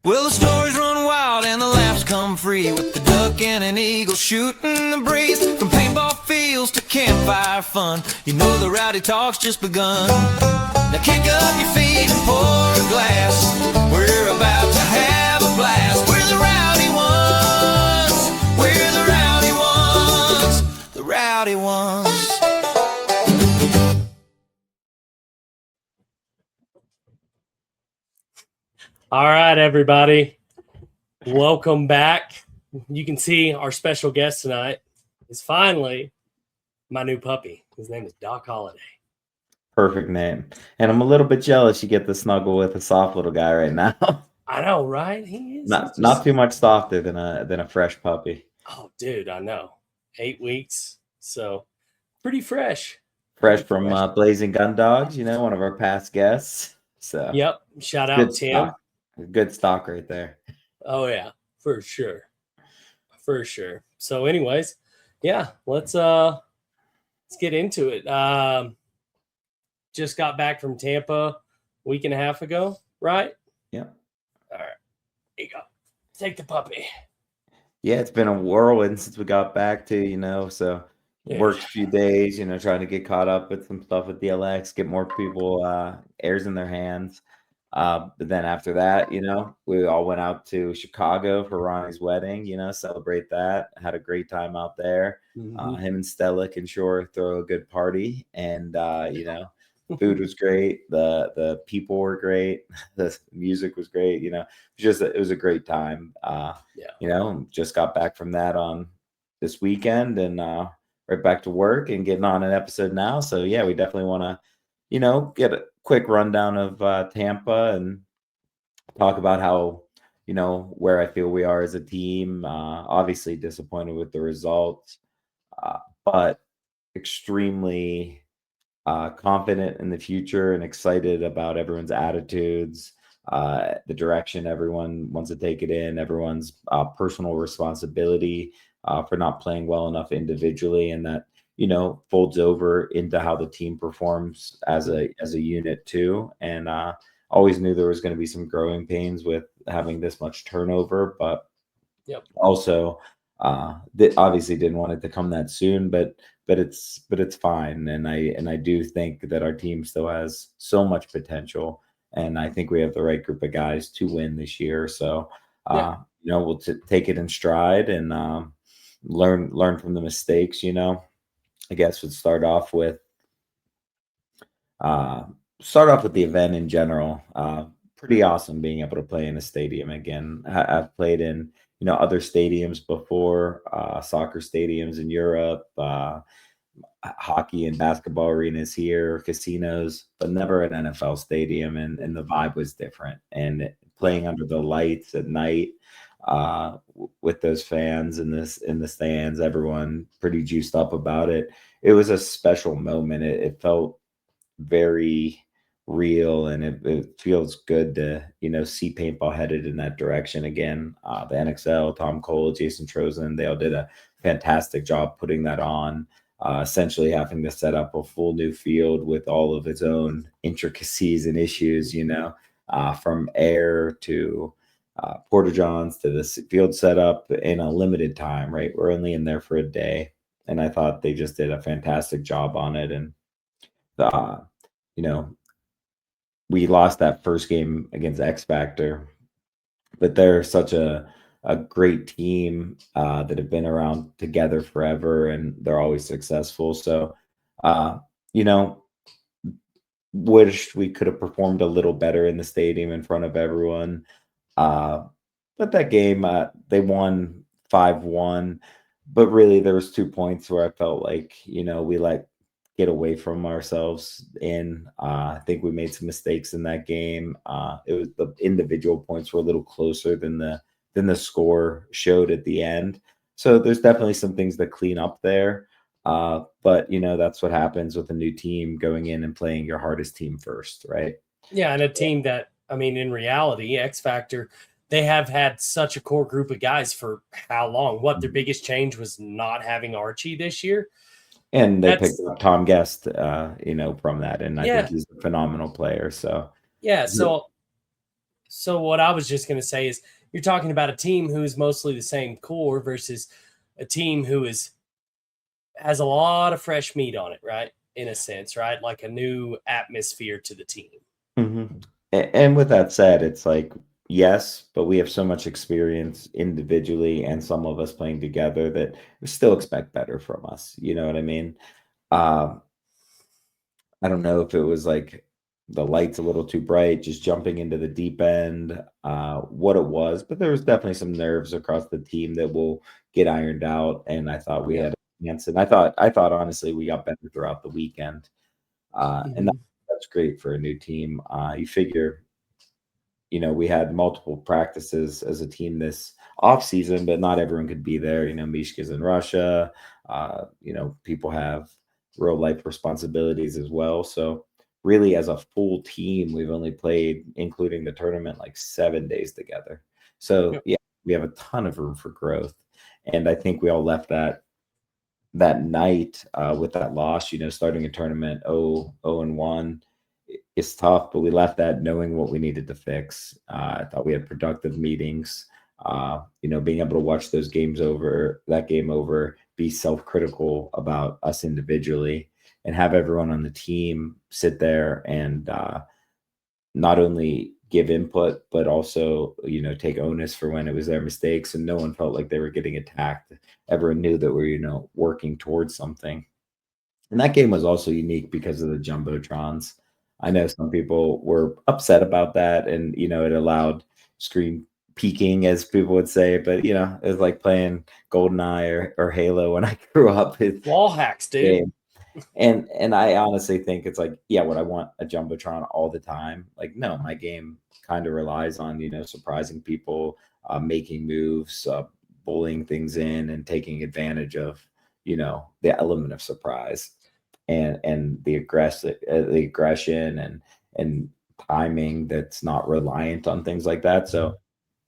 Well, the stories run wild and the laughs come free, with the duck and an eagle shooting the breeze. From paintball fields to campfire fun, you know the rowdy talk's just begun. Now kick up your feet and pour a glass, we're about to have a blast. We're the rowdy ones, we're the rowdy ones, the rowdy ones. All right, everybody. Welcome back. You can see our special guest tonight is finally my new puppy. His name is Doc Holliday. Perfect name. And I'm a little bit jealous you get to snuggle with a soft little guy right now. I know, right? He is Not too much softer than a fresh puppy. Oh, dude, I know. 8 weeks. So pretty fresh. Fresh from Blazing Gun Dogs, one of our past guests. So yep. Shout out Tim. Good stock right there. Oh yeah, for sure. For sure. So anyways, yeah, let's get into it. Just got back from Tampa a week and a half ago, right? Yeah. All right. Here you go. Take the puppy. Yeah, it's been a whirlwind since we got back to, so worked a few days, trying to get caught up with some stuff with DLX, get more people airs in their hands. But then after that, we all went out to Chicago for Ronnie's wedding, celebrate that. Had a great time out there. Mm-hmm. Him and Stella can sure throw a good party. And, food was great. The people were great. The music was great. It was a great time. Just got back from that on this weekend and right back to work and getting on an episode now. So, yeah, we definitely want to, get a quick rundown of Tampa and talk about how, where I feel we are as a team. Obviously disappointed with the results, but extremely confident in the future and excited about everyone's attitudes, the direction everyone wants to take it in, everyone's personal responsibility for not playing well enough individually, and that folds over into how the team performs as a unit too. And always knew there was going to be some growing pains with having this much turnover, but also obviously didn't want it to come that soon, but it's fine. And I do think that our team still has so much potential, and I think we have the right group of guys to win this year. So we'll take it in stride and learn from the mistakes. I guess would start off with the event in general. Pretty awesome being able to play in a stadium again. I've played in other stadiums before, soccer stadiums in Europe, hockey and basketball arenas here, casinos, but never an NFL stadium, and the vibe was different. And playing under the lights at night with those fans in the stands, everyone pretty juiced up about it. It was a special moment. It felt very real, and it feels good to see paintball headed in that direction again. The NXL, Tom Cole, Jason Trozen, they all did a fantastic job putting that on. Essentially having to set up a full new field with all of its own intricacies and issues, from air to porta johns to the field setup in a limited time, right? We're only in there for a day, and I thought they just did a fantastic job on it. And we lost that first game against X Factor, but they're such a great team that have been around together forever, and they're always successful. So wish we could have performed a little better in the stadium in front of everyone. But that game, they won 5-1, but really there was 2 points where I felt like, we get away from ourselves in. I think we made some mistakes in that game. It was the individual points were a little closer than the score showed at the end. So there's definitely some things that clean up there. But that's what happens with a new team going in and playing your hardest team first, right? Yeah, and a team that, in reality, X Factor, they have had such a core group of guys for how long? Their biggest change was not having Archie this year. And they picked up Tom Guest, from that. And I think he's a phenomenal player. So yeah, so So what I was just going to say is you're talking about a team who is mostly the same core versus a team who has a lot of fresh meat on it, right? In a sense, right? Like a new atmosphere to the team. Mhm. And with that said, it's like, yes, but we have so much experience individually and some of us playing together that we still expect better from us. You know what I mean? Um, I don't know if it was like the lights a little too bright, just jumping into the deep end, what it was, but there was definitely some nerves across the team that will get ironed out. And I thought we Yeah. had a chance, and I thought honestly we got better throughout the weekend, and Mhm. that's great for a new team. You figure, we had multiple practices as a team this off season, but not everyone could be there. Mishka's in Russia. People have real life responsibilities as well. So really, as a full team, we've only played, including the tournament, like 7 days together. So Yep. yeah, we have a ton of room for growth. And I think we all left that night with that loss, starting a tournament 0-1 is tough, but we left that knowing what we needed to fix. I thought we had productive meetings. Being able to watch that game over, be self-critical about us individually, and have everyone on the team sit there and not only give input, but also, take onus for when it was their mistakes, and no one felt like they were getting attacked. Everyone knew that we're, working towards something. And that game was also unique because of the jumbotrons. I know some people were upset about that, and it allowed screen peeking, as people would say. But it was like playing GoldenEye or Halo when I grew up. It's Wall hacks, dude. game. And I honestly think it's like, yeah, would I want a jumbotron all the time? Like, no, my game kind of relies on surprising people, making moves, bullying things in, and taking advantage of the element of surprise and the aggression and timing that's not reliant on things like that. So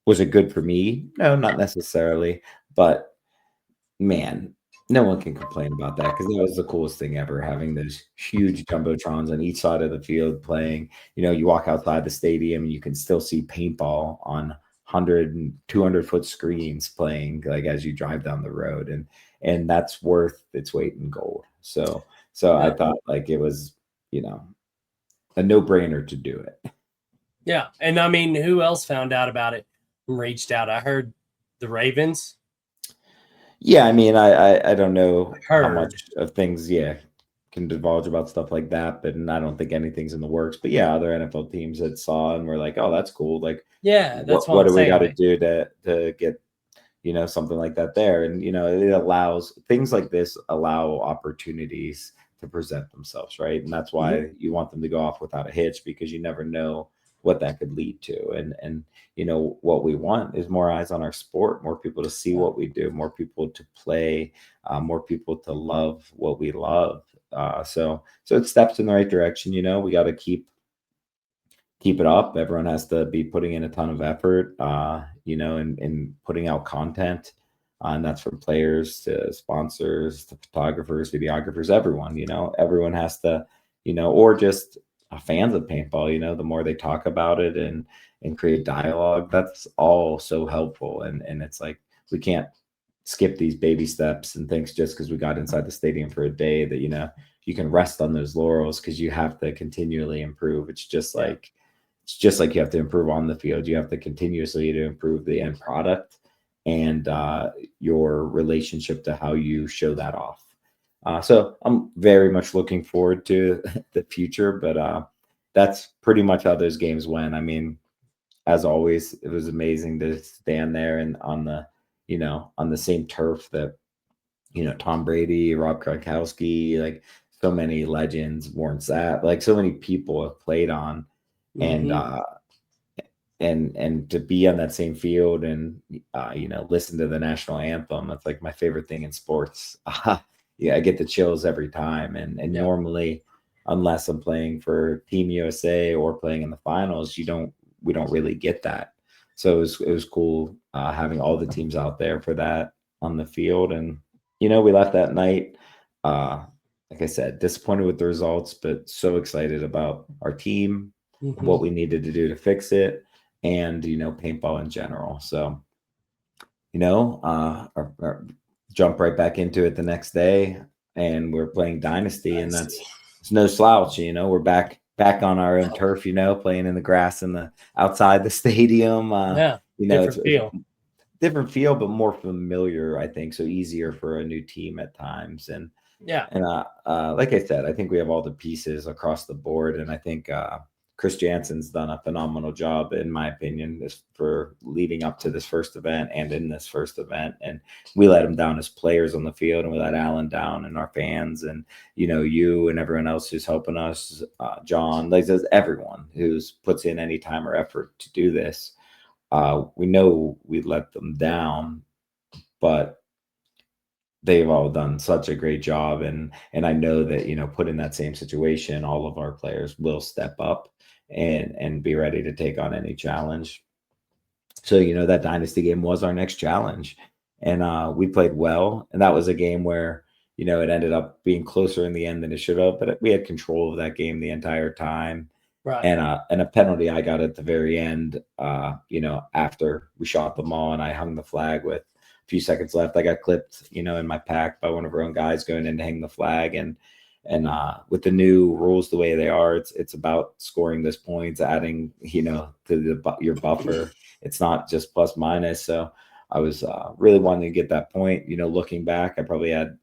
was it good for me? No, not necessarily, but man, no one can complain about that because that was the coolest thing ever, having those huge jumbotrons on each side of the field playing. You walk outside the stadium and you can still see paintball on 100 and 200-foot screens playing, like, as you drive down the road, and that's worth its weight in gold. So I Yeah. thought, like, it was, you know, a no-brainer to do it. Yeah. And I mean, who else found out about it and reached out? I heard the Ravens. Yeah, I mean, I don't know how Heard. much of things, yeah, can divulge about stuff like that, but I don't think anything's in the works. But yeah, other NFL teams that saw and were like, "Oh, that's cool." Like, Yeah, that's what what I'm do we saying. got to Like, do to get something like that there? And it allows things like this allow opportunities to present themselves, right? And that's mhm. why you want them to go off without a hitch, because you never know what that could lead to. And what we want is more eyes on our sport, more people to see Yeah. what we do, more people to play, more people to love what we love. So it steps in the right direction. We got to keep it up. Everyone has to be putting in a ton of effort, and putting out content. And that's from players to sponsors to photographers, videographers, everyone. Everyone has to, or just fans of paintball. The more they talk about it and create dialogue, that's all so helpful. And it's like, we can't skip these baby steps and things just because we got inside the stadium for a day, that you can rest on those laurels, because you have to continually improve. Yeah. It's just like you have to improve on the field. You have to continuously to improve the end product and your relationship to how you show that off. So I'm very much looking forward to the future, but that's pretty much how those games went. I mean, as always, it was amazing to stand there and on the same turf that Tom Brady, Rob Gronkowski, like so many legends, Warren Sapp, like so many people have played on, and Hmm. and to be on that same field and listen to the national anthem. That's like my favorite thing in sports. Yeah, I get the chills every time, and Yeah. normally, unless I'm playing for Team USA or playing in the finals, we don't really get that. So it was cool having all the teams out there for that on the field. And we left that night, uh like I said, disappointed with the results, but so excited about our team, what Hmm. we needed to do to fix it, and paintball in general. So jump right back into it the next day, and we're playing Dynasty, and it's no slouch. We're back on our own turf. Playing in the grass in the outside the stadium. Different It's feel. different feel, but more familiar, I think. So easier for a new team at times, and Yeah. like I said, I think we have all the pieces across the board, and I think Chris Jansen's done a phenomenal job, in my opinion, for leading up to this first event and in this first event. And we let him down as players on the field, and we let Alan down and our fans, and you and everyone else who's helping us, John, like there's everyone who's puts in any time or effort to do this. We know we let them down, but they've all done such a great job, and I know that put in that same situation, all of our players will step up and be ready to take on any challenge. So that dynasty game was our next challenge, and we played well, and that was a game where it ended up being closer in the end than it should have, but we had control of that game the entire time. Right. And a penalty I got at the very end, after we shot them all and I hung the flag with a few seconds left. I got clipped, in my pack by one of our own guys going in to hang the flag. And with the new rules the way they are, it's about scoring those points, adding, to your buffer. It's not just plus minus. So I was really wanting to get that point. Looking back, I probably had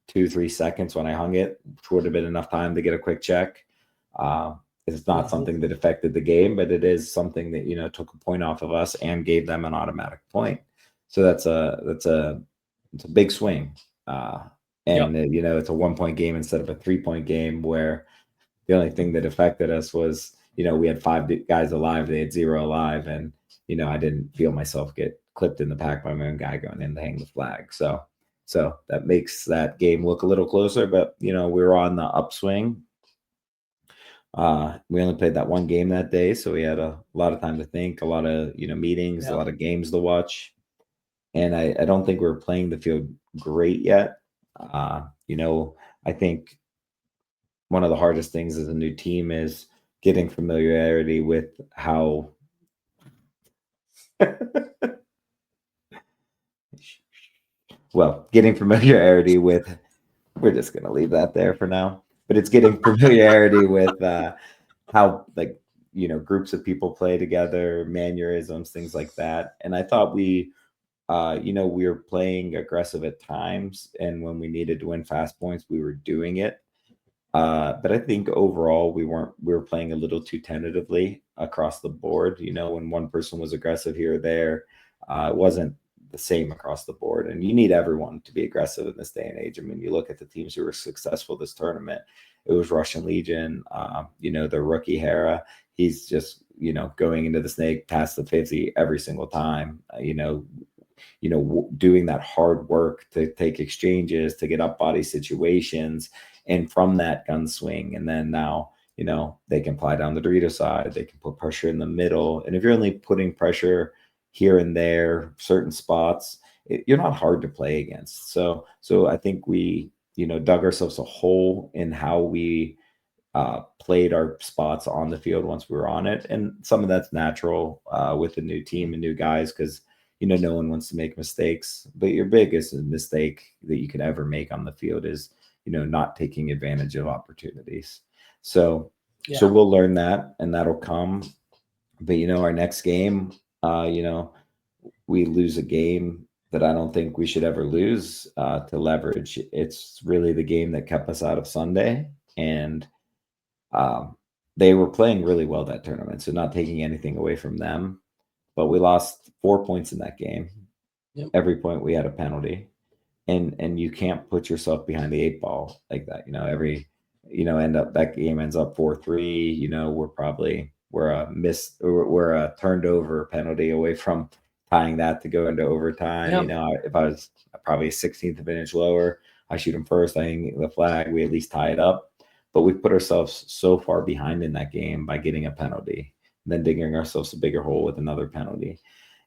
2-3 seconds when I hung it, which would have been enough time to get a quick check. It's not something that affected the game, but it is something that took a point off of us and gave them an automatic point. So it's a big swing, and it's a 1-point game instead of a 3-point game, where the only thing that affected us was we had 5 guys alive, they had 0 alive, and I didn't feel myself get clipped in the pack by my own guy going in to hang the flag. So that makes that game look a little closer, but we were on the upswing. We only played that one game that day, so we had a lot of time to think, a lot of meetings, a lot of games to watch, and I don't think we were playing the field great yet. I think one of the hardest things as a new team is getting familiarity with how getting familiarity with, we're just going to leave that there for now, but it's getting familiarity with how, like, groups of people play together, mannerisms, things like that. And I thought we were playing aggressive at times, and when we needed to win fast points, we were doing it. But I think overall we were playing a little too tentatively across the board. When one person was aggressive here or there, it wasn't the same across the board. And you need everyone to be aggressive in this day and age. I mean, you look at the teams who were successful this tournament. It was Russian Legion, the rookie Hera. He's just, going into the snake past the 50 every single time, doing that hard work to take exchanges, to get up body situations, and from that gun swing. And then now, they can fly down the Dorito side, they can put pressure in the middle. And if you're only putting pressure here and there, certain spots, you're not hard to play against. So I think we, dug ourselves a hole in how we played our spots on the field once we were on it. And some of that's natural with a new team and new guys, because no one wants to make mistakes. But your biggest mistake that you could ever make on the field is not taking advantage of opportunities. So we'll learn that, and that'll come. But our next game, we lose a game that I don't think we should ever lose to leverage. It's really the game that kept us out of Sunday, and they were playing really well that tournament, so not taking anything away from them. But we lost 4 points in that game. Yep. Every point we had a penalty, and you can't put yourself behind the 8 ball like that. That game ends up 4-3. We're a turned over penalty away from tying that to go into overtime. Yep. If I was probably 16th of an inch lower, I shoot him first, I hang the flag, we at least tie it up. But we put ourselves so far behind in that game by getting a penalty, and then digging ourselves a bigger hole with another penalty.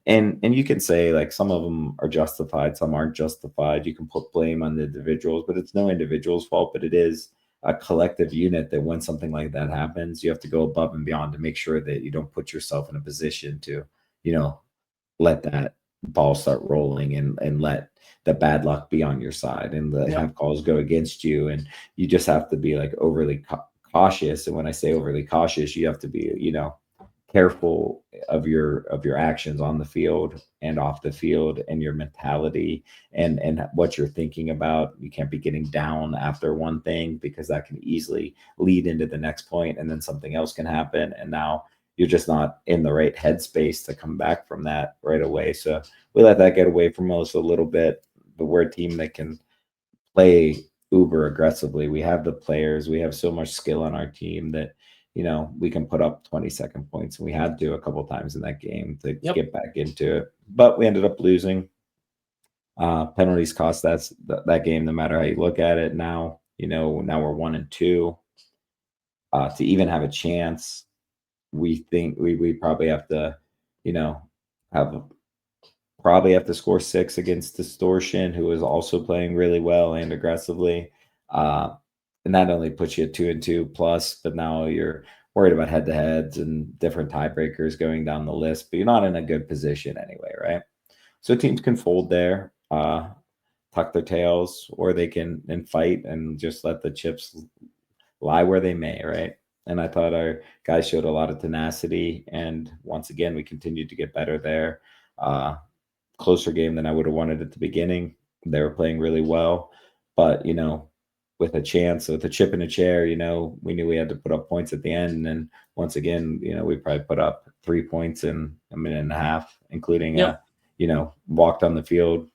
And you can say, like, some of them are justified, some aren't justified. You can put blame on the individuals, but it's no individual's fault, but it is a collective unit that when something like that happens, you have to go above and beyond to make sure that you don't put yourself in a position to, you know, let that ball start rolling and let the bad luck be on your side and Yep. have calls go against you. And you just have to be like overly cautious. And when I say overly cautious, you have to be, careful of your actions on the field and off the field and your mentality and what you're thinking about. You can't be getting down after one thing because that can easily lead into the next point and then something else can happen. And now you're just not in the right headspace to come back from that right away. So we let that get away from us a little bit. But we're a team that can play uber aggressively. We have the players, we have so much skill on our team that we can put up 20-second points, and we had to a couple times in that game to Yep. get back into it. But we ended up losing. Penalties cost that game, no matter how you look at it. Now we're 1-2. To even have a chance, we think we probably have to, have probably have to score 6 against Distortion, who is also playing really well and aggressively. And that only puts you at 2-2 plus, but now you're worried about head to heads and different tiebreakers going down the list, but you're not in a good position anyway, right? So teams can fold there, tuck their tails, or they can and fight and just let the chips lie where they may, right? And I thought our guys showed a lot of tenacity, and once again, we continued to get better there. Closer game than I would have wanted at the beginning. They were playing really well, but with a chance, with a chip in a chair, we knew we had to put up points at the end. And then once again, we probably put up 3 points in a minute and a half, including Yep. walked on the field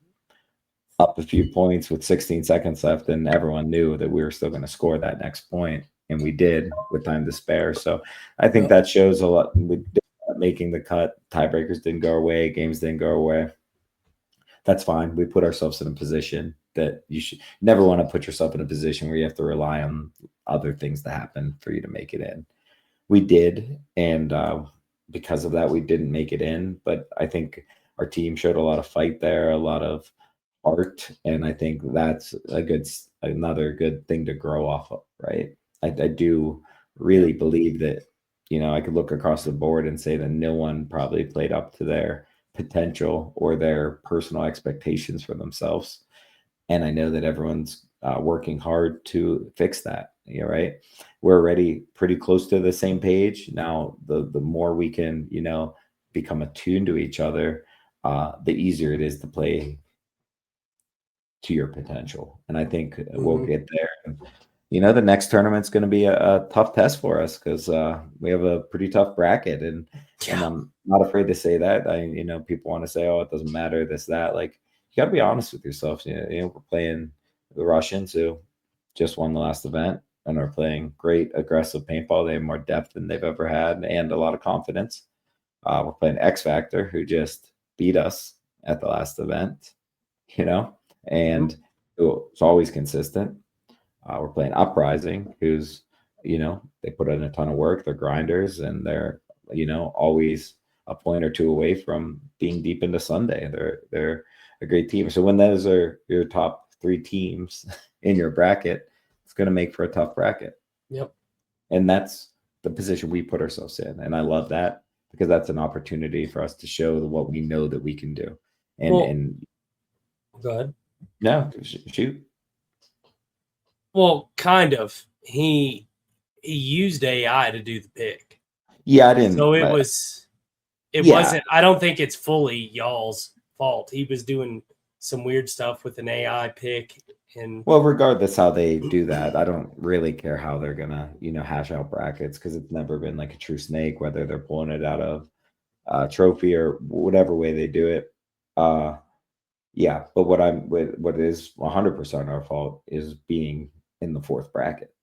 up a few points with 16 seconds left, and everyone knew that we were still going to score that next point, and we did with time to spare. So I think that shows a lot. We did making the cut. Tiebreakers didn't go away. Games didn't go away. That's fine. We put ourselves in a position that you should never want to put yourself in a position where you have to rely on other things to happen for you to make it in. We did, and because of that, we didn't make it in. But I think our team showed a lot of fight there, a lot of art, and I think that's another good thing to grow off of, right? I do really believe that I could look across the board and say that no one probably played up to their potential or their personal expectations for themselves. And I know that everyone's working hard to fix that. Right? We're already pretty close to the same page now. The more we can, become attuned to each other, the easier it is to play to your potential. And I think we'll get there. And, the next tournament's going to be a tough test for us because we have a pretty tough bracket, and I'm not afraid to say that. People want to say, "Oh, it doesn't matter, this, that." Like, you got to be honest with yourself. We're playing the Russians, who just won the last event and are playing great aggressive paintball. They have more depth than they've ever had and a lot of confidence. We're playing X Factor, who just beat us at the last event. And it's always consistent. We're playing Uprising, who's, they put in a ton of work. They're grinders, and they're, always a point or two away from being deep into Sunday. They're a great team. So when those are your top 3 teams in your bracket, it's going to make for a tough bracket. Yep. And that's the position we put ourselves in. And I love that because that's an opportunity for us to show what we know that we can do. And go ahead. No, shoot. Well, kind of. He used AI to do the pick. Yeah, I didn't. So it wasn't. I don't think it's fully y'all's fault. He was doing some weird stuff with an AI pick. And well, regardless how they do that, I don't really care how they're gonna, hash out brackets, because it's never been like a true snake, whether they're pulling it out of a trophy or whatever way they do it. Yeah, but what is 100% our fault is being in the 4th bracket.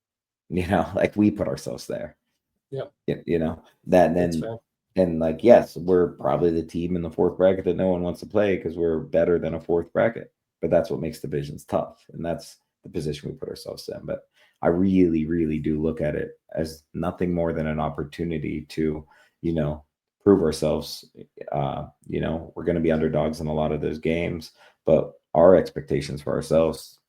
Like, we put ourselves there. Yep. That, and like, yes, we're probably the team in the 4th bracket that no one wants to play because we're better than a 4th bracket. But that's what makes divisions tough, and that's the position we put ourselves in. But I really, really do look at it as nothing more than an opportunity to, prove ourselves. We're going to be underdogs in a lot of those games, but our expectations for ourselves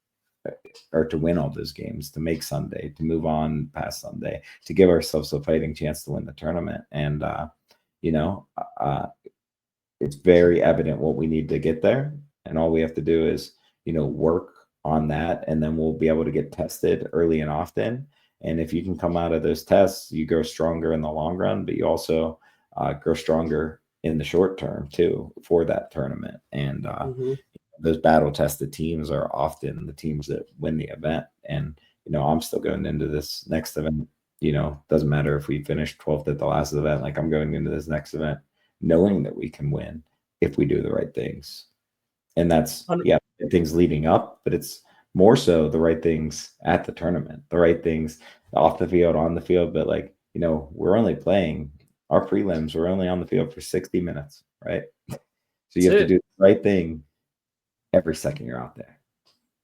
or to win all those games, to make Sunday, to move on past Sunday, to give ourselves a fighting chance to win the tournament. And you know, it's very evident what we need to get there, and all we have to do is, you know, work on that, and then we'll be able to get tested early and often. And if you can come out of those tests, you grow stronger in the long run, but you also grow stronger in the short term too for that tournament. And those battle tested teams are often the teams that win the event. And, you know, I'm still going into this next event. You know, doesn't matter if we finish 12th at the last event, like I'm going into this next event knowing that we can win if we do the right things. And that's, yeah, things leading up, but it's more so the right things at the tournament, the right things off the field, on the field. But like, you know, we're only playing our prelims, we're only on the field for 60 minutes, right? So you have to do the right thing every second you're out there.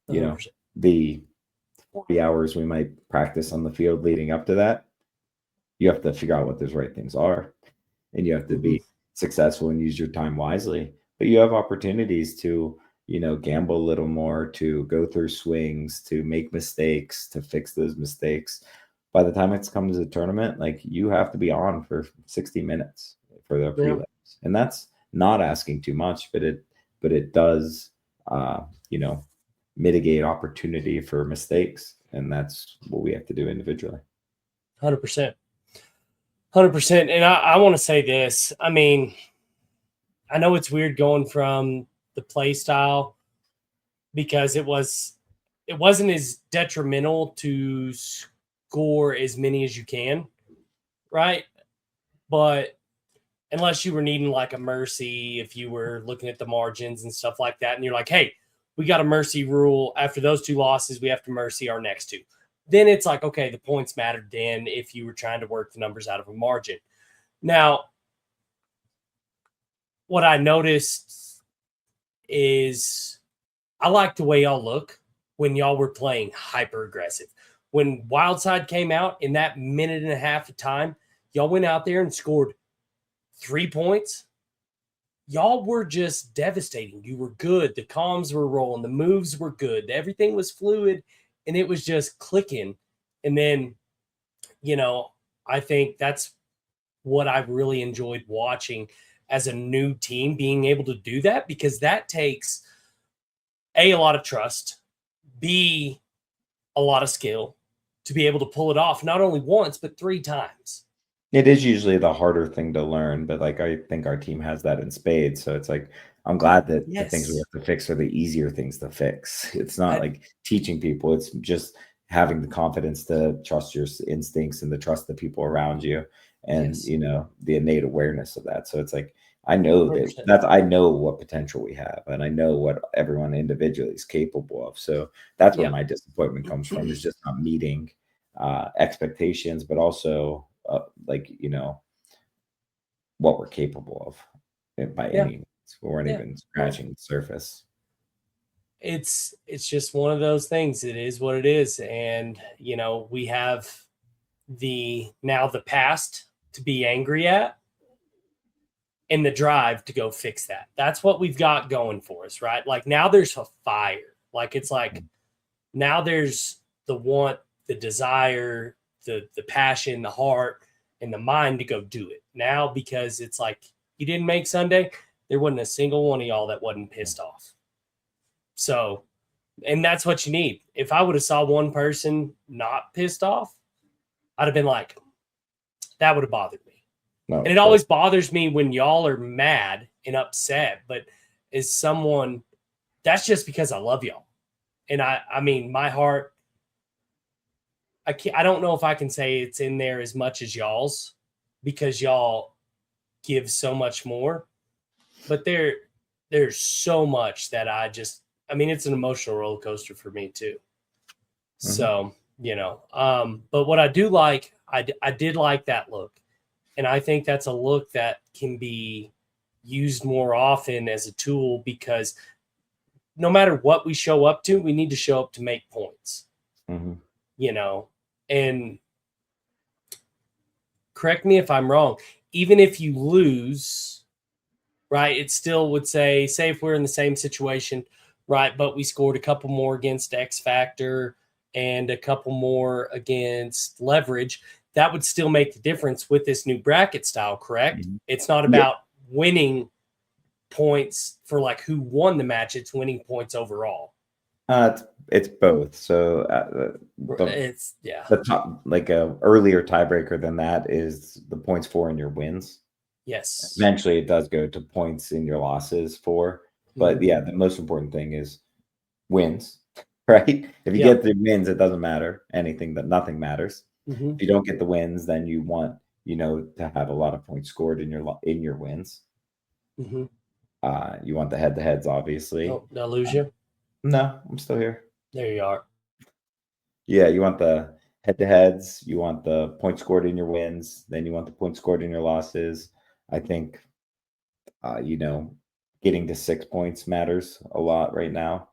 You know, the 40 hours we might practice on the field leading up to that, you have to figure out what those right things are, and you have to be successful and use your time wisely. But you have opportunities to, you know, gamble a little more, to go through swings, to make mistakes, to fix those mistakes. By the time it comes to the tournament, like you have to be on for 60 minutes for the prelims. And that's not asking too much, but it does you know, mitigate opportunity for mistakes. And that's what we have to do individually. 100%. 100%. And I want to say this. I mean, I know it's weird going from the play style because it wasn't as detrimental to score as many as you can, right? But unless you were needing like a mercy, if you were looking at the margins and stuff like that, and you're like, hey, we got a mercy rule. After those 2 losses, we have to mercy our next 2. Then it's like, okay, the points mattered then if you were trying to work the numbers out of a margin. Now, what I noticed is I like the way y'all look when y'all were playing hyper aggressive. When Wildside came out in that minute and a half of time, y'all went out there and scored 3 points. Y'all were just devastating. You were good. The comms were rolling. The moves were good. Everything was fluid, and it was just clicking. And then, you know, I think that's what I really enjoyed watching as a new team, being able to do that, because that takes A, a lot of trust, B, a lot of skill to be able to pull it off, not only once, but 3 times. It is usually the harder thing to learn, but like I think our team has that in spades. So it's like I'm glad that the things we have to fix are the easier things to fix. It's not like teaching people, it's just having the confidence to trust your instincts and to trust the people around you, and you know, the innate awareness of that. So it's like I know that I know what potential we have, and I know what everyone individually is capable of. So that's where my disappointment comes from, is just not meeting expectations, but also like, you know, what we're capable of by any means. We weren't even scratching the surface. It's just one of those things. It is what it is. And, you know, we have the past to be angry at and the drive to go fix that. That's what we've got going for us, right? Like now there's a fire. Like it's like now there's the want, the desire, the passion, the heart, and the mind to go do it now, because it's like you didn't make Sunday. There wasn't a single one of y'all that wasn't pissed off. So, and that's what you need. If I would have saw one person not pissed off, I'd have been like, that would have bothered me. No, and it always bothers me when y'all are mad and upset, but as someone, that's just because I love y'all. And I mean, my heart, I don't know if I can say it's in there as much as y'all's, because y'all give so much more, but there's so much that I mean, it's an emotional roller coaster for me too. So, you know, but what I do like, I did like that look. And I think that's a look that can be used more often as a tool, because no matter what we show up to, we need to show up to make points, you know, and correct me if I'm wrong. Even if you lose, right, it still would say if we're in the same situation, right? But we scored a couple more against X Factor and a couple more against Leverage. That would still make the difference with this new bracket style, correct? Mhm. It's not Yeah. about winning points for like who won the match, it's winning points overall. It's both. So It's the top, like a earlier tiebreaker than that is the points for and your wins. yes. Eventually, it does go to points in your losses for. But yeah, the most important thing is wins, right? If you Yeah. get the wins, it doesn't matter anything. That nothing matters. Mhm. If you don't get the wins, then you want to have a lot of points scored in your wins. Mhm. You want the head-to-heads, obviously. Oh, did I lose you? No, I'm still here. There you are. Yeah, you want the head-to-heads. You want the points scored in your wins. Then you want the points scored in your losses. I think, getting to 6 points matters a lot right now.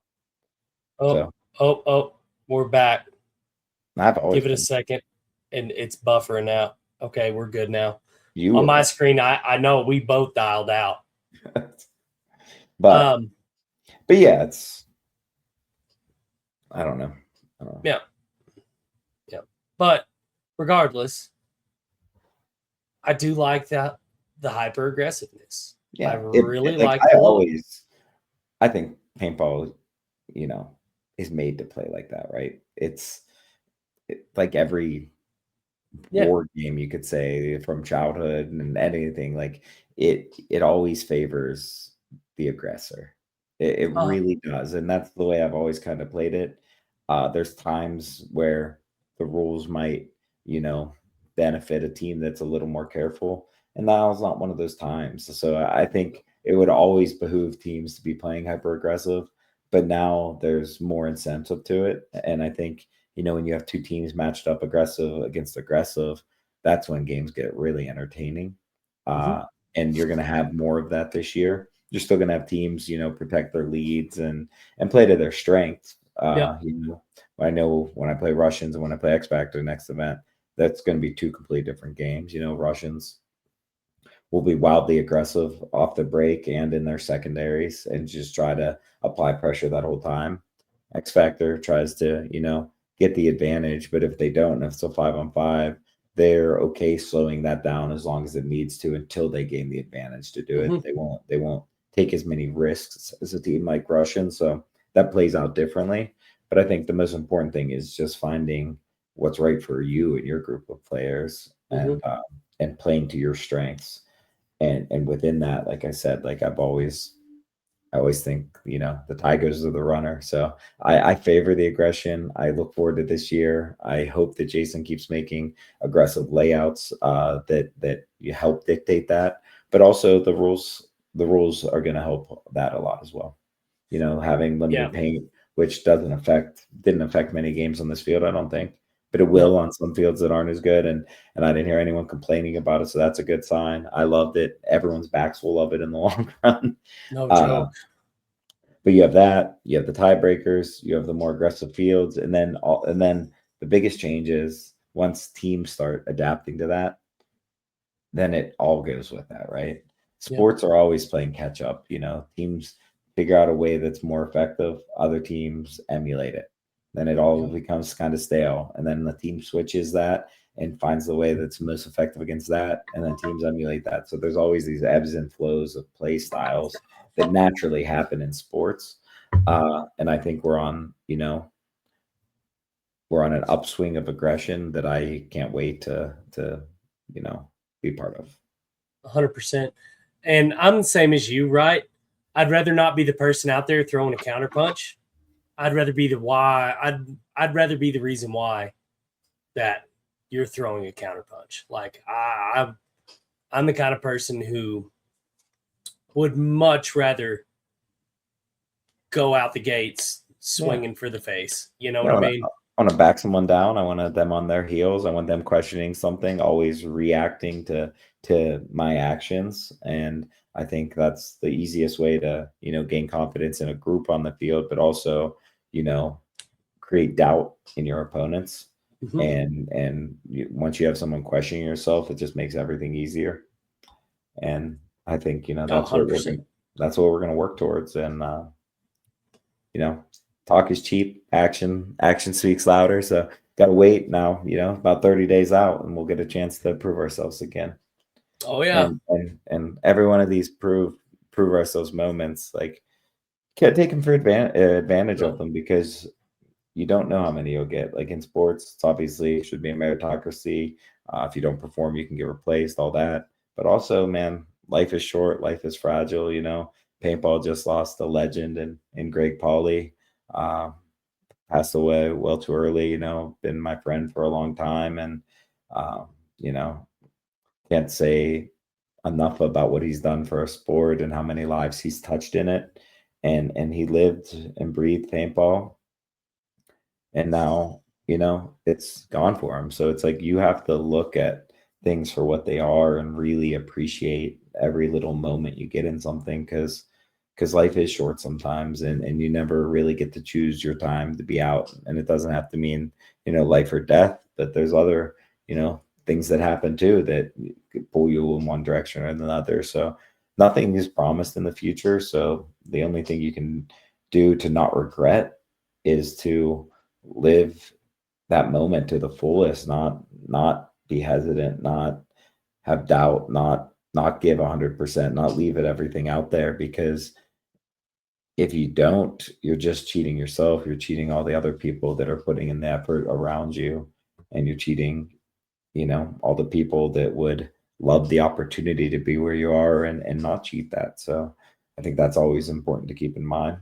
Oh, So we're back. I've always Give it a been. second. And it's buffering now. Okay, we're good now. You On were my screen, I know we both dialed out. but yeah, it's I don't know. Yeah. But regardless, I do like the hyper aggressiveness. Yeah, I really like I the look. I think paintball, is made to play like that, right? It's like every Yeah. board game, you could say, from childhood and anything, like it always favors the aggressor. It really does, and that's the way I've always kind of played it. There's times where the rules might, benefit a team that's a little more careful, and now's not one of those times. So I think it would always behoove teams to be playing hyper aggressive, but now there's more incentive to it, and I think when you have two teams matched up aggressive against aggressive, that's when games get really entertaining. Mhm. And you're going to have more of that this year. You're still going to have teams, protect their leads and play to their strengths. Yeah. I know when I play Russians and when I play X Factor next event, that's going to be two completely different games. Russians will be wildly aggressive off the break and in their secondaries and just try to apply pressure that whole time. X Factor tries to, get the advantage, but if they don't, if it's a 5-on-5, they're okay slowing that down as long as it needs to until they gain the advantage to do it. Mhm. They won't take as many risks as a team like Russian. So that plays out differently. But I think the most important thing is just finding what's right for you and your group of players and playing to your strengths. And within that, like I said, like I always think, the tie goes to the runner. So I favor the aggression. I look forward to this year. I hope that Jason keeps making aggressive layouts that you help dictate that. But also the rules are going to help that a lot as well. Having limited Yeah. paint, which didn't affect many games on this field, I don't think, but it No. will on some fields that aren't as good. And I didn't hear anyone complaining about it, so that's a good sign. I loved it. Everyone's backs will love it in the long run. No Uh, joke. but you have that, you have the tiebreakers, you have the more aggressive fields, and then the biggest change is once teams start adapting to that, then it all goes with that, right? Yeah. Sports are always playing catch up. Teams figure out a way that's more effective, other teams emulate it. Then it all becomes kind of stale. And then the team switches that and finds the way that's most effective against that. And then teams emulate that. So there's always these ebbs and flows of play styles that naturally happen in sports. And I think we're on an upswing of aggression that I can't wait to be part of. 100%. And I'm the same as you, right? I'd rather not be the person out there throwing a counterpunch. I'd rather be the why. I'd rather be the reason why that you're throwing a counterpunch. Like I'm the kind of person who would much rather go out the gates swinging for the face. You know what I mean? I want to back someone down. I want them on their heels. I want them questioning something, always reacting to my actions. And I think that's the easiest way to, gain confidence in a group on the field, but also, create doubt in your opponents. Mhm. And once you have someone questioning yourself, it just makes everything easier. And I think, Oh, 100%. that's what we're going to work towards. And talk is cheap. Action speaks louder. So got to wait now, about 30 days out, and we'll get a chance to prove ourselves again. Oh yeah. And every one of these prove ourselves moments, like, can't take them for advantage of No. them, because you don't know how many you'll get. Like in sports, it's obviously should be a meritocracy. If you don't perform, you can get replaced, all that. But also, man, life is short, life is fragile. Paintball just lost a legend in Greg Pauly. Uh, Passed away well too early. Been my friend for a long time, and uh, you know, can't say enough about what he's done for a sport and how many lives he's touched in it. And he lived and breathed paintball, and now it's gone for him. So it's like you have to look at things for what they are and really appreciate every little moment you get in something, because life is short sometimes, and you never really get to choose your time to be out. And it doesn't have to mean life or death, but there's other things that happen too that could pull you in one direction or another. So nothing is promised in the future, so the only thing you can do to not regret is to live that moment to the fullest, not be hesitant, not have doubt, not give 100%, not leave it everything out there, because if you don't, you're just cheating yourself, you're cheating all the other people that are putting in the effort around you, and you're cheating all the people that would love the opportunity to be where you are, and not cheat that. So I think that's always important to keep in mind.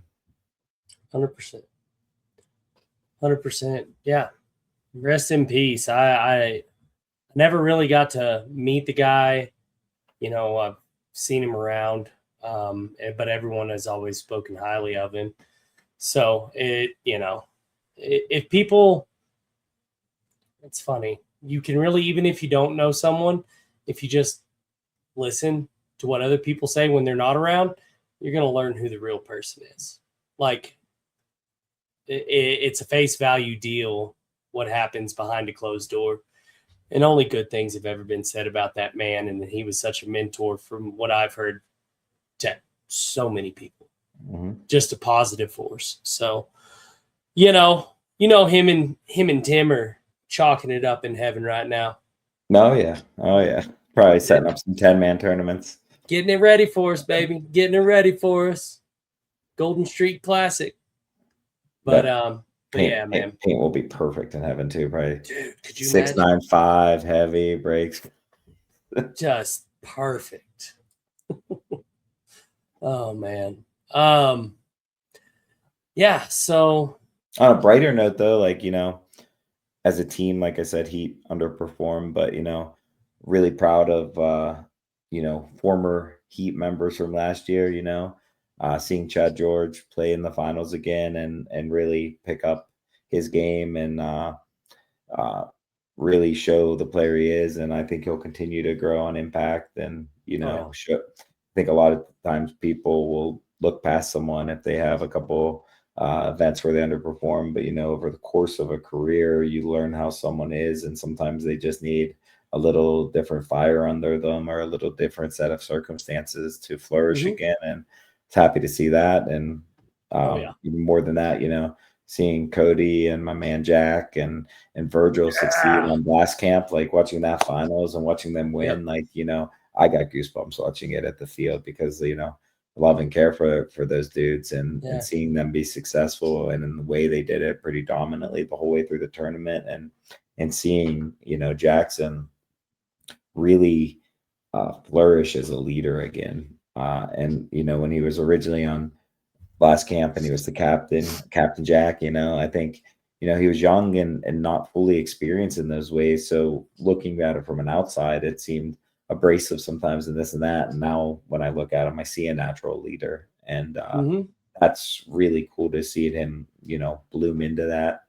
100%. 100%. Yeah. Rest in peace. I never really got to meet the guy. I've seen him around, but everyone has always spoken highly of him. So if people, it's funny. You can really, even if you don't know someone, if you just listen to what other people say when they're not around, you're going to learn who the real person is. Like, it's a face value deal what happens behind a closed door. And only good things have ever been said about that man. And he was such a mentor, from what I've heard, to so many people. Mm-hmm. Just a positive force. So, him and Tim are chalking it up in heaven right now. Oh yeah. Probably setting up some 10-man tournaments. Getting it ready for us, baby. Getting it ready for us. Golden Street Classic. But yeah, man. Paint will be perfect in heaven too. Probably, dude, could you 695 heavy brakes. Just perfect. Oh man. Yeah. So on a brighter note, though, like as a team, like I said, Heat underperformed, but really proud of former Heat members from last year. Seeing Chad George play in the finals again, and really pick up his game, and really show the player he is. And I think he'll continue to grow on impact, and show. I think a lot of times people will look past someone if they have a couple events where they underperform, but over the course of a career, you learn how someone is, and sometimes they just need a little different fire under them, or a little different set of circumstances to flourish again. And it's happy to see that. And even more than that, seeing Cody and my man Jack and Virgil succeed on Blast Camp, like watching that finals and watching them win, like I got goosebumps watching it at the field, because love and care for those dudes, and seeing them be successful, and in the way they did it pretty dominantly the whole way through the tournament, and seeing Jackson really flourish as a leader again. And when he was originally on Last Camp and he was the Captain Jack, I think he was young and not fully experienced in those ways. So looking at it from an outside, it seemed abrasive sometimes, and this and that. And now when I look at him, I see a natural leader, and that's really cool to see him bloom into that.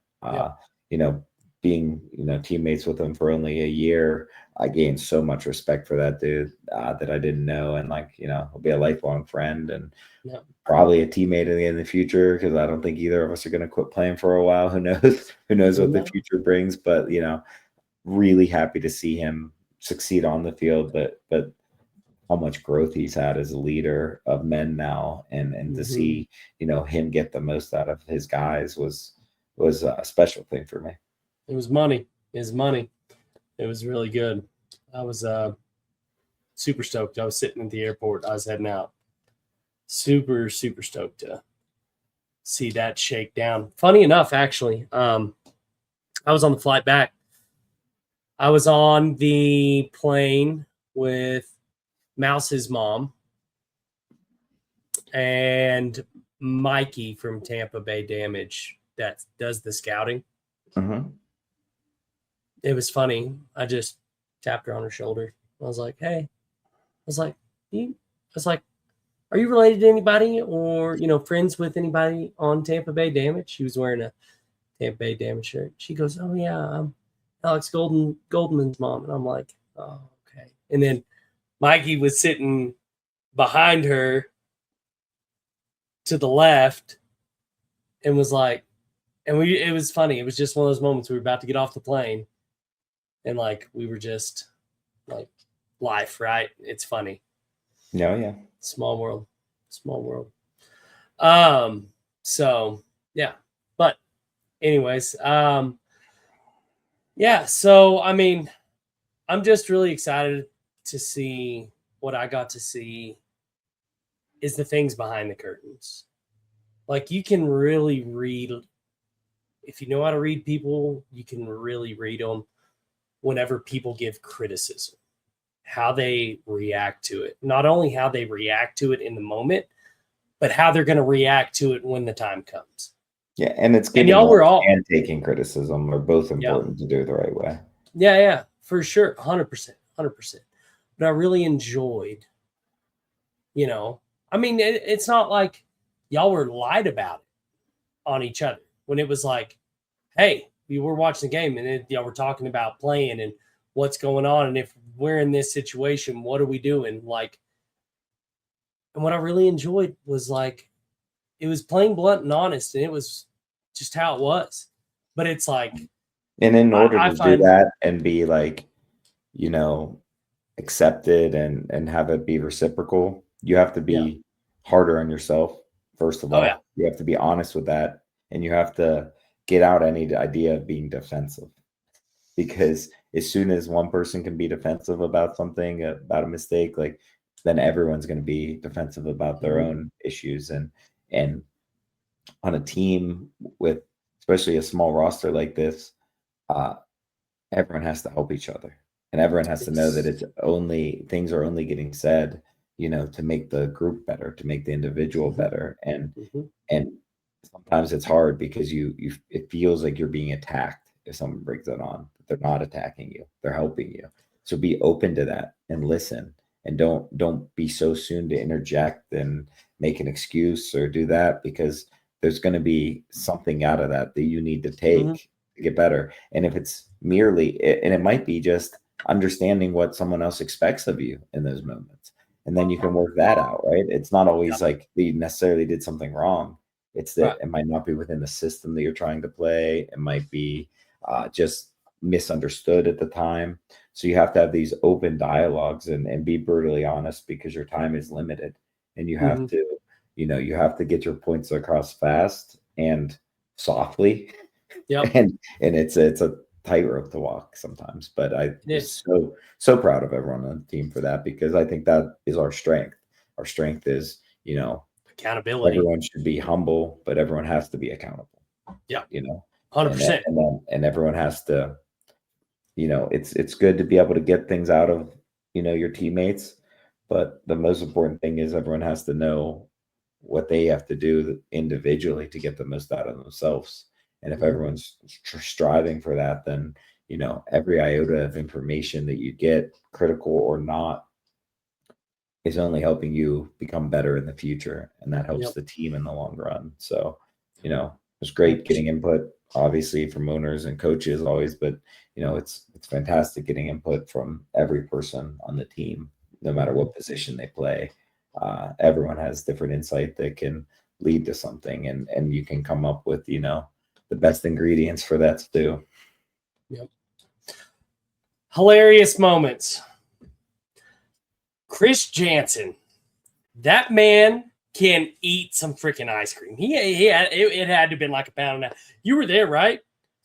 Being teammates with him for only a year, I gained so much respect for that dude that I didn't know, and he'll be a lifelong friend, and probably a teammate in the future, because I don't think either of us are going to quit playing for a while. Who knows what the future brings? But really happy to see him succeed on the field, but how much growth he's had as a leader of men now, and to see, him get the most out of his guys was a special thing for me. It was money. It was money. It was really good. I was super stoked. I was sitting at the airport. I was heading out. Super, super stoked to see that shake down. Funny enough, actually, I was on the flight back. I was on the plane with Mouse's mom and Mikey from Tampa Bay Damage that does the scouting. Mm-hmm. It was funny. I just tapped her on her shoulder. I was like, hey. Are you related to anybody or, friends with anybody on Tampa Bay Damage? She was wearing a Tampa Bay Damage shirt. She goes, oh, yeah, I'm Alex Goldman's mom. And I'm like, oh, okay. And then Mikey was sitting behind her to the left and was like, it was funny. It was just one of those moments we were about to get off the plane. And we were just life, right? It's funny. No, yeah. Small world. So yeah, but anyways, yeah. So, I'm just really excited to see what I got to see is the things behind the curtains. You can really read, if you know how to read people, you can really read them whenever people give criticism, how they react to it. Not only how they react to it in the moment, but how they're going to react to it when the time comes. Yeah, and it's giving and taking criticism are both important to do it the right way. Yeah, for sure, 100%. But I really enjoyed, it's not like y'all were lied about it on each other when it was like, hey, we were watching the game and y'all were talking about playing and what's going on, and if we're in this situation, what are we doing? And what I really enjoyed was it was plain, blunt, and honest, and it was just how it was. But it's and in order to do that and be accepted and have it be reciprocal, you have to be harder on yourself. First of all, you have to be honest with that, and you have to get out any idea of being defensive, because as soon as one person can be defensive about something, about a mistake, then everyone's going to be defensive about their own issues. And on a team with especially a small roster like this, everyone has to help each other, and everyone has to know that things are only getting said, to make the group better, to make the individual better. And sometimes it's hard because it feels like you're being attacked if someone brings it on. They're not attacking you, they're helping you. So be open to that and listen, and don't be so soon to interject and make an excuse or do that, because there's going to be something out of that you need to take to get better. And if it's merely, and it might be just understanding what someone else expects of you in those moments, and then you can work that out, right? It's not always like you necessarily did something wrong. It's that it might not be within the system that you're trying to play. It might be just misunderstood at the time. So you have to have these open dialogues and be brutally honest, because your time is limited, and you have to, you have to get your points across fast and softly. And it's a tightrope to walk sometimes, but I'm so proud of everyone on the team for that, because I think that is our strength. Our strength is, accountability. Everyone should be humble, but everyone has to be accountable. 100%. And everyone has to, it's good to be able to get things out of, your teammates, but the most important thing is everyone has to know what they have to do individually to get the most out of themselves. And if everyone's striving for that, then, every iota of information that you get, critical or not, is only helping you become better in the future. And that helps the team in the long run. So, it was great getting input, obviously, from owners and coaches always, but, it's fantastic getting input from every person on the team, no matter what position they play. Everyone has different insight that can lead to something, and you can come up with, the best ingredients for that stew. Hilarious moments. Chris Jansen, that man can eat some freaking ice cream. He had it had to have been like a pound and a half. You were there, right?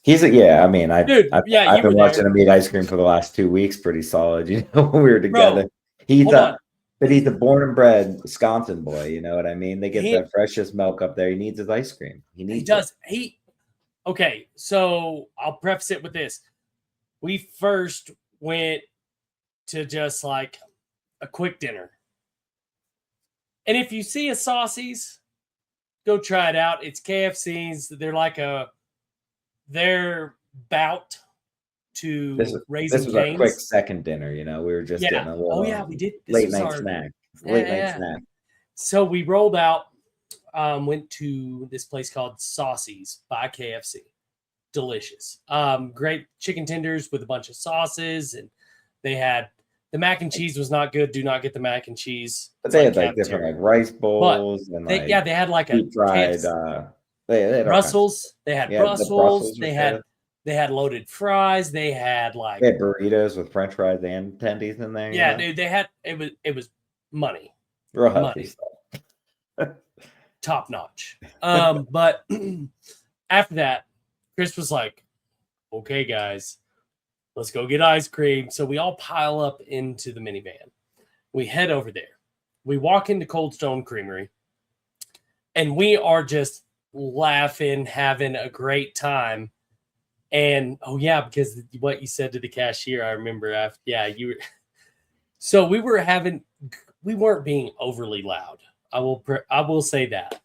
Yeah. I mean, Dude, I've you been were watching there. him eat ice cream for the last 2 weeks, pretty solid. When we were together. Bro, He's hold on. but he's a born and bred Wisconsin boy. You know what I mean? They get He- the freshest milk up there. He needs his ice cream. He needs He does. Okay, so I'll preface it with this. We first went to just like a quick dinner. And if you see a Saucy's, go try it out. It's KFC's. They're bout to This Raising was our quick Cane's. second dinner. We were just getting a little We did. This late was night our snack. Yeah, Late night yeah. snack. So we rolled out, went to this place called Saucy's by KFC. Delicious. Great chicken tenders with a bunch of sauces, and they had the mac and cheese was not good. Do not get the mac and cheese. But It's they had like cafeteria. different like rice bowls and They had like a deep fried. KFC. They had all kinds of Brussels. They had Yeah, the Brussels. Brussels They was had good. they had loaded fries. They had like They had burritos with French fries and tendies in there. yeah, dude. They had it was money, Real healthy money. stuff. Top notch. But after that, Chris was like, "Okay, guys, let's go get ice cream." So we all pile up into the minivan. We head over there. We walk into Cold Stone Creamery, and we are just laughing, having a great time. And oh yeah, because what you said to the cashier, I remember. You were. So we weren't being overly loud. I will say that.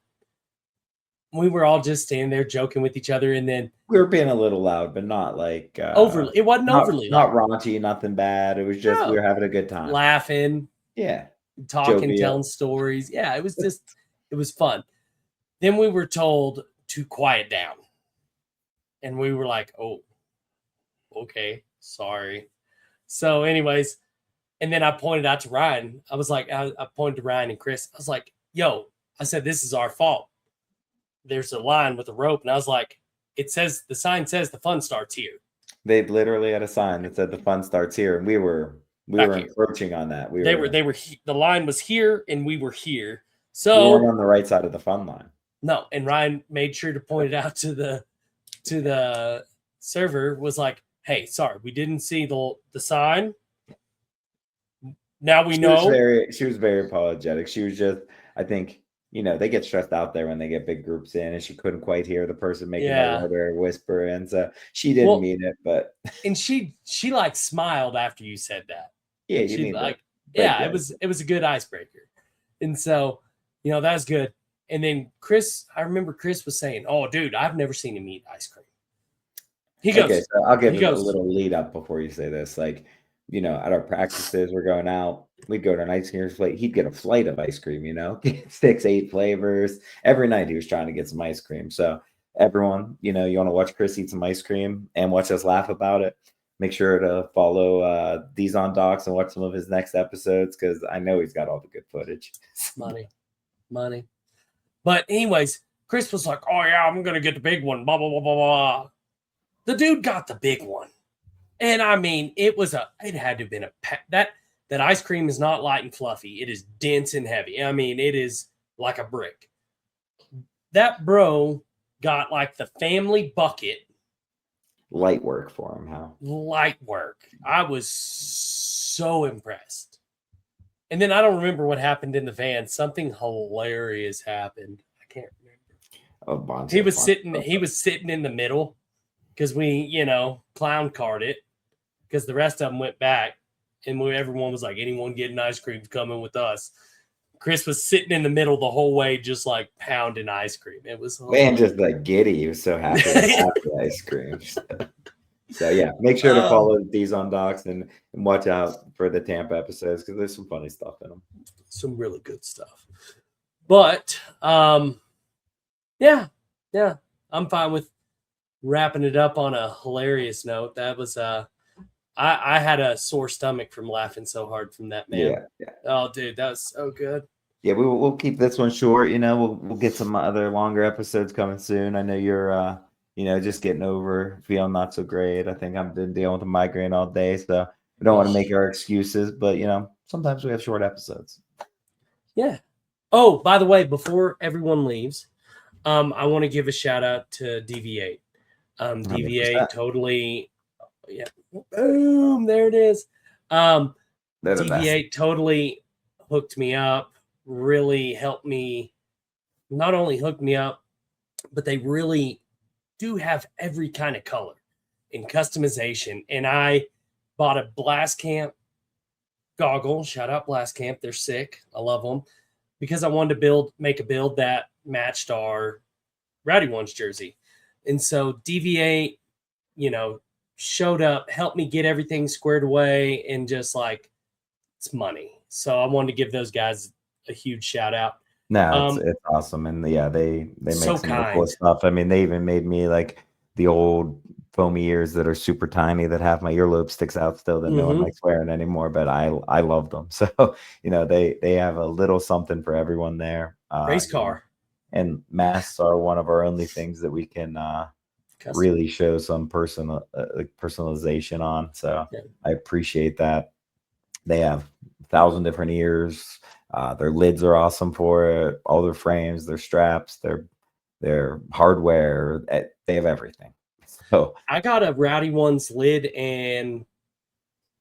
We were all just standing there joking with each other, and then We were being a little loud, but not like overly. It wasn't overly not loud. raunchy, nothing bad. It was just No. we were having a good time. Laughing, Yeah. talking, Jovial. telling stories. Yeah, it was fun. Then we were told to quiet down. And we were like, oh, okay, sorry. So, anyways, and then I pointed out to Ryan. I was like, I pointed to Ryan and Chris. I was like, yo, I said, this is our fault. There's a line with a rope. And I was like, the sign says the fun starts here. They literally had a sign that said the fun starts here. And we were encroaching on that. The line was here and we were here. We So weren't on the right side of the fun line. no, and Ryan made sure to point it out to the server, was like, hey, sorry, we didn't see the sign. Now we know. She was very apologetic. She was just, I think, they get stressed out there when they get big groups in, and she couldn't quite hear the person making the order whisper, and so she didn't mean it, but and she like smiled after you said that. Yeah, you mean like it was a good icebreaker, and so that was good. And then I remember Chris was saying, "Oh, dude, I've never seen him eat ice cream." He goes, okay, so I'll give you a little lead up before you say this. Like, at our practices, we're going out. We'd go to an ice cream flight. He'd get a flight of ice cream, 6, 8 flavors. Every night he was trying to get some ice cream. So everyone, you want to watch Chris eat some ice cream and watch us laugh about it. Make sure to follow These on Docs and watch some of his next episodes, because I know he's got all the good footage. Money. But anyways, Chris was like, "Oh yeah, I'm gonna get the big one." Blah blah blah blah blah. The dude got the big one, and I mean, it had to have been that ice cream is not light and fluffy. It is dense and heavy. I mean, it is like a brick. That bro got like the family bucket. Light work for him, huh? Light work. I was so impressed. And then I don't remember what happened in the van. Something hilarious happened. I can't remember. He was sitting in the middle because we, clown card it, because the rest of them went back, and everyone was like, anyone getting ice cream coming with us. Chris was sitting in the middle the whole way, just like pounding ice cream. It was hilarious. Man, just like giddy. He was so happy to have the ice cream. So yeah, make sure to follow These on Docs and watch out for the Tampa episodes, because there's some funny stuff in them. Some really good stuff. But yeah, I'm fine with wrapping it up on a hilarious note. That was I had a sore stomach from laughing so hard from that man. Yeah. Oh, dude, that was so good. Yeah, we'll keep this one short. We'll get some other longer episodes coming soon. I know you're just getting over feeling not so great. I think I've been dealing with a migraine all day, so we don't want to make our excuses, but sometimes we have short episodes. Yeah. Oh, by the way, before everyone leaves, I want to give a shout out to DV8. DV8 100%. totally, yeah, boom, there it is. They're the best. DV8 totally hooked me up, really helped me, not only hooked me up, but they really do have every kind of color in customization. And I bought a Blast Camp goggle. Shout out Blast Camp. They're sick. I love them because I wanted to make a build that matched our Rowdy Ones jersey. And so DV8, showed up, helped me get everything squared away, and just like, it's money. So I wanted to give those guys a huge shout out. No, it's awesome. And yeah, they make so some really cool kind. stuff. I mean, they even made me like the old foamy ears that are super tiny that have my earlobe sticks out still that no one likes wearing anymore, but I love them. So, they have a little something for everyone there. Race car. And masks are one of our only things that we can really show some personalization on. So yeah. I appreciate that. They have 1,000 different ears. Their lids are awesome for it. All their frames, their straps, their hardware. They have everything. So I got a Rowdy Ones lid and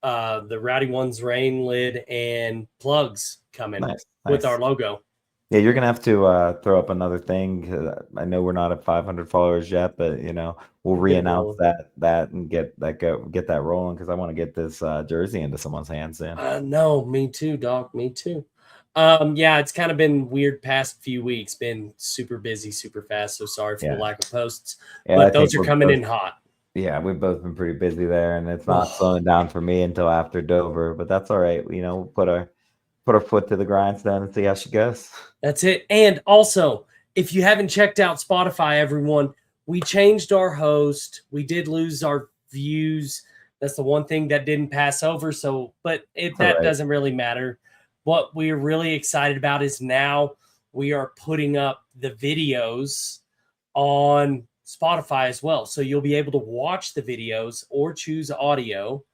the Rowdy Ones rain lid and plugs coming with our logo. Yeah, you're gonna have to throw up another thing. I know we're not at 500 followers yet, but we'll re-announce that and get that rolling because I want to get this jersey into someone's hands soon. No, me too, dog. Me too. Yeah, it's kind of been weird past few weeks. Been super busy, super fast. So sorry for the lack of posts, but those are coming in hot. Yeah, we've both been pretty busy there, and it's not slowing down for me until after Dover. But that's all right. We'll put our foot to the grindstone and see how she goes. That's it. And also, if you haven't checked out Spotify, everyone, we changed our host. We did lose our views. That's the one thing that didn't pass over. So, but that doesn't really matter. What we're really excited about is now we are putting up the videos on Spotify as well. So you'll be able to watch the videos or choose audio,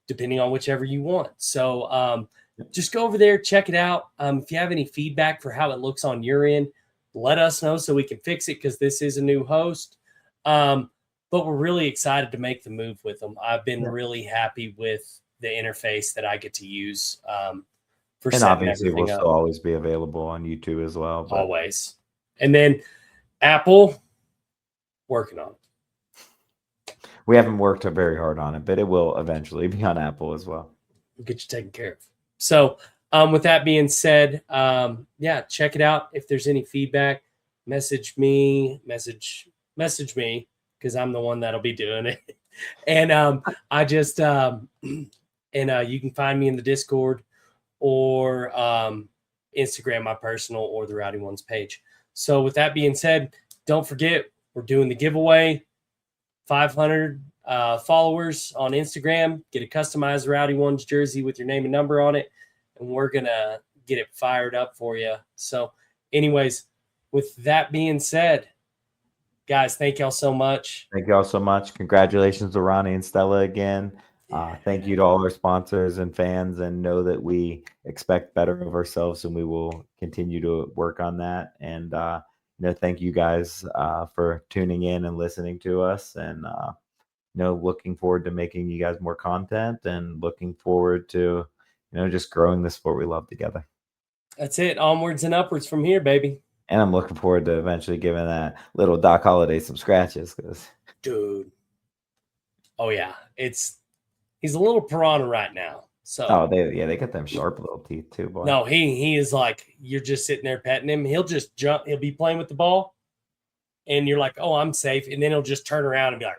depending on whichever you want. So just go over there, check it out. If you have any feedback for how it looks on your end, let us know so we can fix it because this is a new host. But we're really excited to make the move with them. I've been really happy with the interface that I get to use. And obviously we'll still always be available on YouTube as well. But. Always. And then Apple, working on it. We haven't worked very hard on it, but it will eventually be on Apple as well. We'll get you taken care of. So with that being said, check it out. If there's any feedback, message me because I'm the one that'll be doing it. And I just you can find me in the Discord or Instagram, my personal, or the Rowdy Ones page. So with that being said, don't forget, we're doing the giveaway. 500 followers on Instagram. Get a customized Rowdy Ones jersey with your name and number on it, and we're going to get it fired up for you. So anyways, with that being said, guys, thank y'all so much. Thank y'all so much. Congratulations to Ronnie and Stella again. Thank you to all our sponsors and fans, and know that we expect better of ourselves, and we will continue to work on that. And thank you guys for tuning in and listening to us, and looking forward to making you guys more content, and looking forward to just growing the sport we love together. That's it. Onwards and upwards from here, baby. And I'm looking forward to eventually giving that little Doc Holliday some scratches, dude. Oh yeah, he's a little piranha right now. So they got them sharp little teeth too, boy. No, he is like, you're just sitting there petting him. He'll just jump. He'll be playing with the ball, and you're like, oh, I'm safe. And then he'll just turn around and be like,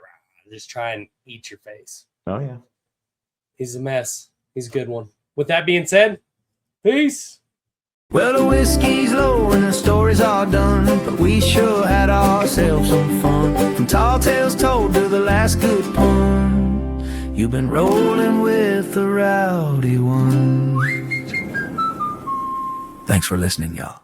just try and eat your face. Oh yeah, he's a mess. He's a good one. With that being said, peace. Well, the whiskey's low and the story's all done, but we sure had ourselves some fun. From tall tales told to the last good pun, you've been rolling with the Rowdy Ones. Thanks for listening, y'all.